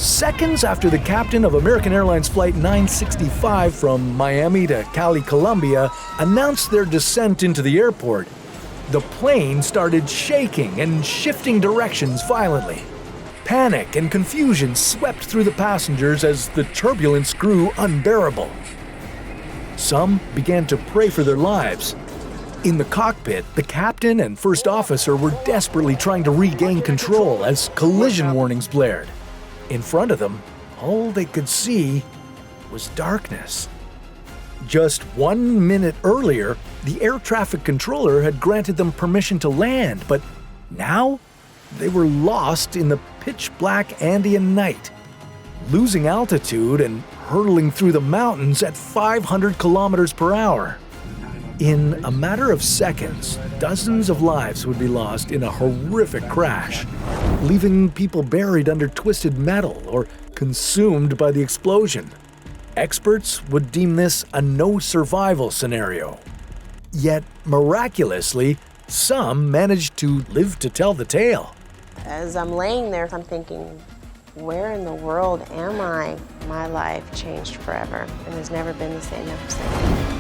Seconds after the captain of American Airlines Flight 965 from Miami to Cali, Colombia, announced their descent into the airport, the plane started shaking and shifting directions violently. Panic and confusion swept through the passengers as the turbulence grew unbearable. Some began to pray for their lives. In the cockpit, the captain and first officer were desperately trying to regain control as collision warnings blared. In front of them, all they could see was darkness. Just 1 minute earlier, the air traffic controller had granted them permission to land, but now they were lost in the pitch-black Andean night, losing altitude and hurtling through the mountains at 500 kilometers per hour. In a matter of seconds, dozens of lives would be lost in a horrific crash, leaving people buried under twisted metal or consumed by the explosion. Experts would deem this a no-survival scenario. Yet, miraculously, some managed to live to tell the tale. As I'm laying there, I'm thinking, where in the world am I? My life changed forever and has never been the same ever since.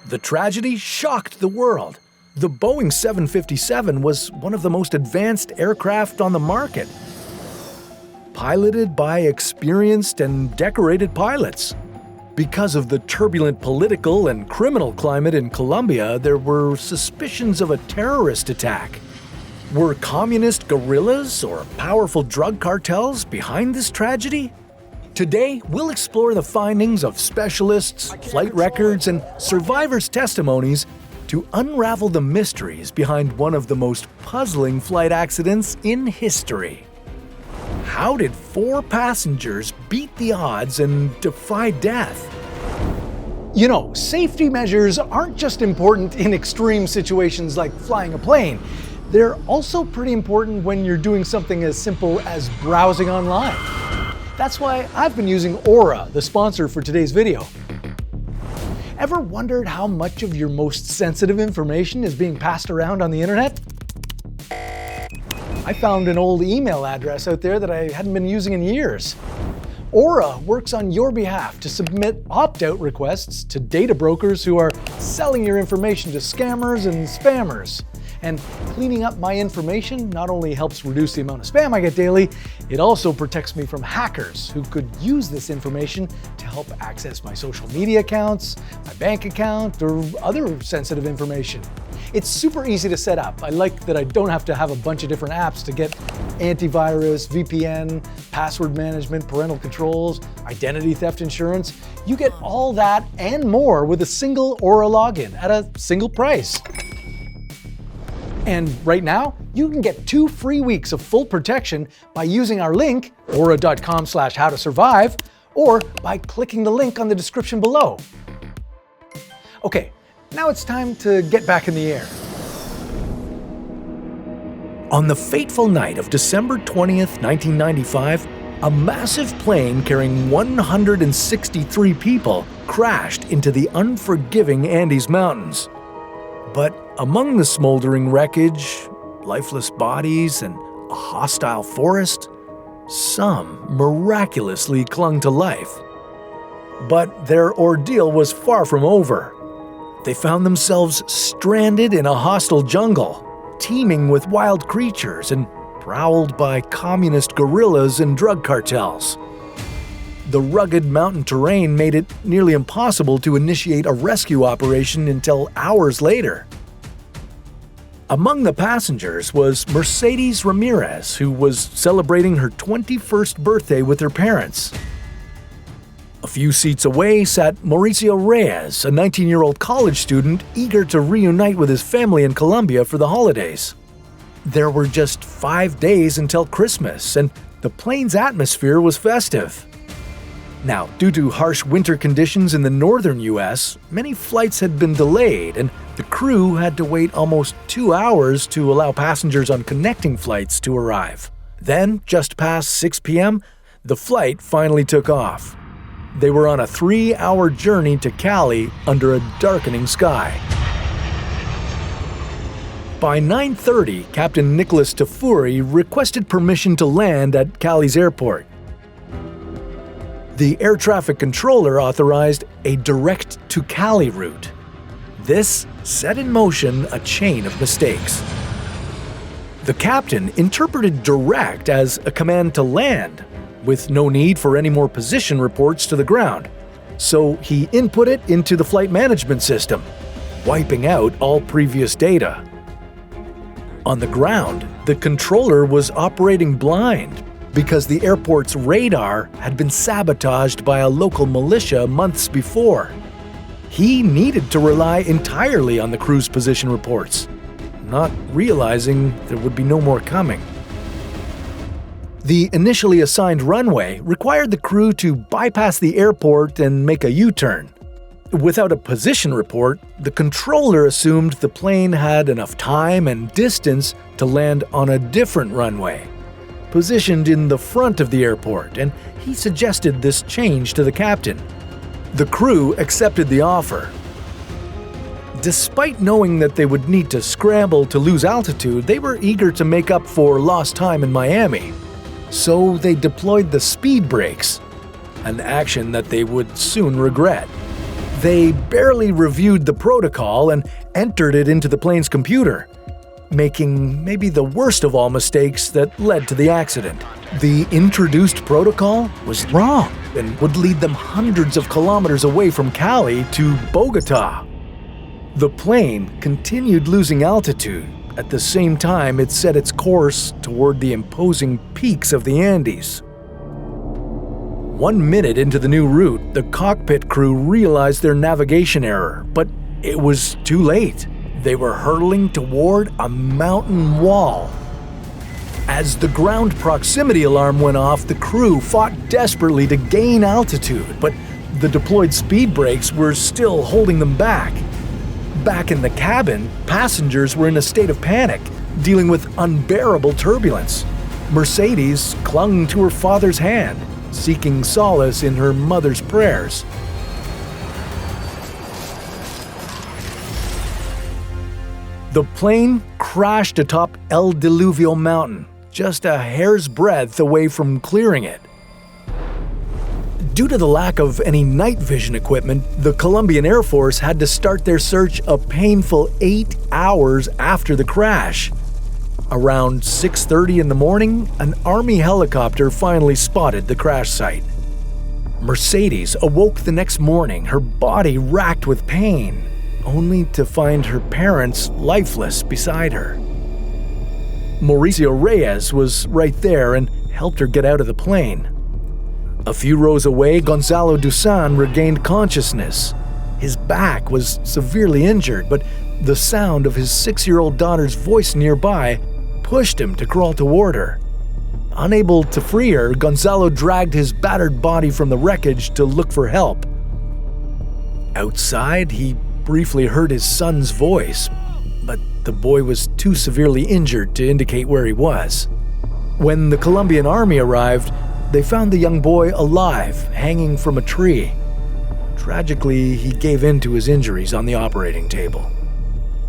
The tragedy shocked the world. The Boeing 757 was one of the most advanced aircraft on the market, piloted by experienced and decorated pilots. Because of the turbulent political and criminal climate in Colombia, there were suspicions of a terrorist attack. Were communist guerrillas or powerful drug cartels behind this tragedy? Today, we'll explore the findings of specialists, flight records, and survivors' testimonies to unravel the mysteries behind one of the most puzzling flight accidents in history. How did 4 passengers beat the odds and defy death? You know, safety measures aren't just important in extreme situations like flying a plane. They're also pretty important when you're doing something as simple as browsing online. That's why I've been using Aura, the sponsor for today's video. Ever wondered how much of your most sensitive information is being passed around on the internet? I found an old email address out there that I hadn't been using in years. Aura works on your behalf to submit opt-out requests to data brokers who are selling your information to scammers and spammers. And cleaning up my information not only helps reduce the amount of spam I get daily, it also protects me from hackers who could use this information to help access my social media accounts, my bank account, or other sensitive information. It's super easy to set up. I like that I don't have to have a bunch of different apps to get antivirus, VPN, password management, parental controls, identity theft insurance. You get all that and more with a single Aura login at a single price. And right now, you can get 2 free weeks of full protection by using our link, aura.com/howtosurvive, or by clicking the link on the description below. Okay, now it's time to get back in the air. On the fateful night of December 20th, 1995, a massive plane carrying 163 people crashed into the unforgiving Andes Mountains. But among the smoldering wreckage, lifeless bodies, and a hostile forest, some miraculously clung to life. But their ordeal was far from over. They found themselves stranded in a hostile jungle, teeming with wild creatures and prowled by communist guerrillas and drug cartels. The rugged mountain terrain made it nearly impossible to initiate a rescue operation until hours later. Among the passengers was Mercedes Ramirez, who was celebrating her 21st birthday with her parents. A few seats away sat Mauricio Reyes, a 19-year-old college student eager to reunite with his family in Colombia for the holidays. There were just 5 days until Christmas, and the plane's atmosphere was festive. Now, due to harsh winter conditions in the northern US, many flights had been delayed, and the crew had to wait almost 2 hours to allow passengers on connecting flights to arrive. Then, just past 6 p.m., the flight finally took off. They were on a 3-hour journey to Cali under a darkening sky. By 9:30, Captain Nicholas Tafuri requested permission to land at Cali's airport, The air traffic controller authorized a direct-to-Cali route. This set in motion a chain of mistakes. The captain interpreted direct as a command to land, with no need for any more position reports to the ground. So he input it into the flight management system, wiping out all previous data. On the ground, the controller was operating blind because the airport's radar had been sabotaged by a local militia months before. He needed to rely entirely on the crew's position reports, not realizing there would be no more coming. The initially assigned runway required the crew to bypass the airport and make a U-turn. Without a position report, the controller assumed the plane had enough time and distance to land on a different runway, positioned in the front of the airport, and he suggested this change to the captain. The crew accepted the offer. Despite knowing that they would need to scramble to lose altitude, they were eager to make up for lost time in Miami. So they deployed the speed brakes, an action that they would soon regret. They barely reviewed the protocol and entered it into the plane's computer, making maybe the worst of all mistakes that led to the accident. The introduced protocol was wrong and would lead them hundreds of kilometers away from Cali to Bogota. The plane continued losing altitude. At the same time, it set its course toward the imposing peaks of the Andes. 1 minute into the new route, the cockpit crew realized their navigation error, but it was too late. They were hurtling toward a mountain wall. As the ground proximity alarm went off, the crew fought desperately to gain altitude, but the deployed speed brakes were still holding them back. Back in the cabin, passengers were in a state of panic, dealing with unbearable turbulence. Mercedes clung to her father's hand, seeking solace in her mother's prayers. The plane crashed atop El Diluvio Mountain, just a hair's breadth away from clearing it. Due to the lack of any night vision equipment, the Colombian Air Force had to start their search a painful 8 hours after the crash. Around 6:30 in the morning, an Army helicopter finally spotted the crash site. Mercedes awoke the next morning, her body racked with pain, only to find her parents lifeless beside her. Mauricio Reyes was right there and helped her get out of the plane. A few rows away, Gonzalo Dusan regained consciousness. His back was severely injured, but the sound of his 6-year-old daughter's voice nearby pushed him to crawl toward her. Unable to free her, Gonzalo dragged his battered body from the wreckage to look for help. Outside, he briefly heard his son's voice, but the boy was too severely injured to indicate where he was. When the Colombian Army arrived, they found the young boy alive, hanging from a tree. Tragically, he gave in to his injuries on the operating table.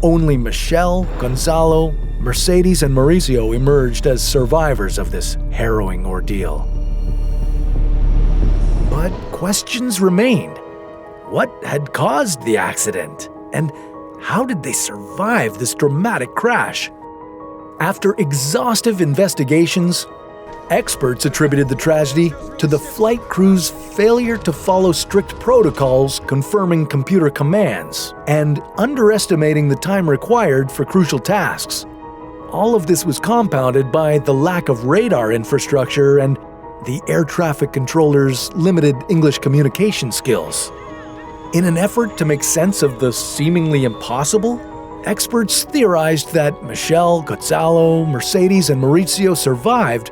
Only Michelle, Gonzalo, Mercedes, and Mauricio emerged as survivors of this harrowing ordeal. But questions remained. What had caused the accident? And how did they survive this dramatic crash? After exhaustive investigations, experts attributed the tragedy to the flight crew's failure to follow strict protocols confirming computer commands and underestimating the time required for crucial tasks. All of this was compounded by the lack of radar infrastructure and the air traffic controller's limited English communication skills. In an effort to make sense of the seemingly impossible, experts theorized that Michelle, Gonzalo, Mercedes, and Mauricio survived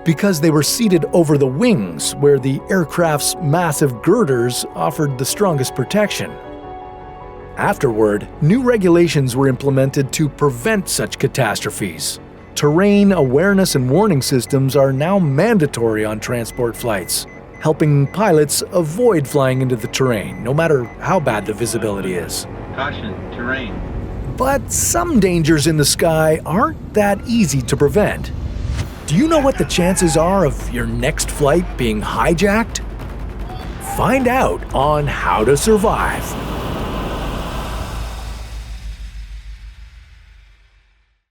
because they were seated over the wings where the aircraft's massive girders offered the strongest protection. Afterward, new regulations were implemented to prevent such catastrophes. Terrain awareness and warning systems are now mandatory on transport flights, helping pilots avoid flying into the terrain, no matter how bad the visibility is. Caution, terrain. But some dangers in the sky aren't that easy to prevent. Do you know what the chances are of your next flight being hijacked? Find out on How to Survive.